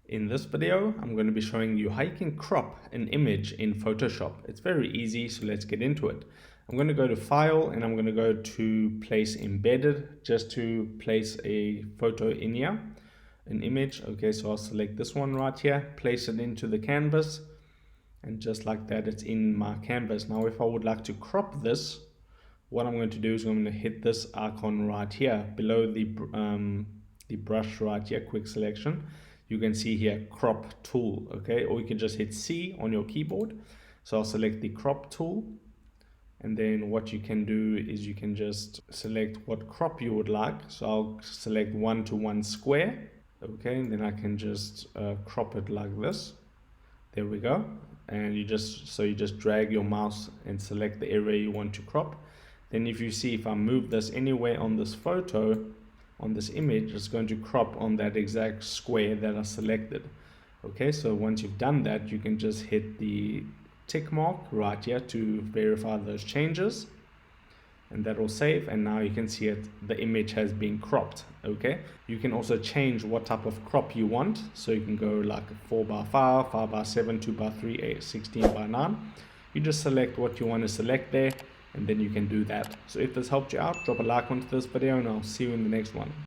In this video, I'm going to be showing you how you can crop an image in Photoshop. It's very easy, so let's get into it. I'm going to go to File and I'm going to go to Place Embedded just to place a photo in here, an image. Okay, so I'll select this one right here, place it into the canvas, and just like that, it's in my canvas. Now, if I would like to crop this, what I'm going to do is I'm going to hit this icon right here below the brush right here, quick selection. You can see here crop tool, okay, or you can just hit C on your keyboard. So I'll select the crop tool, and then what you can do is you can just select what crop you would like. So I'll select 1:1 square, okay, and then I can just crop it like this. There we go. And you just drag your mouse and select the area you want to crop. Then if you see, if I move this anywhere on this photo, on this image, it's going to crop on that exact square that I selected. Okay, so once you've done that, you can just hit the tick mark right here to verify those changes, and that will save. And now you can see it, the image has been cropped. Okay, you can also change what type of crop you want, so you can go like 4:5, 5:7, 2:3, 16:9. You just select what you want to select there, and then you can do that. So if this helped you out, drop a like onto this video and I'll see you in the next one.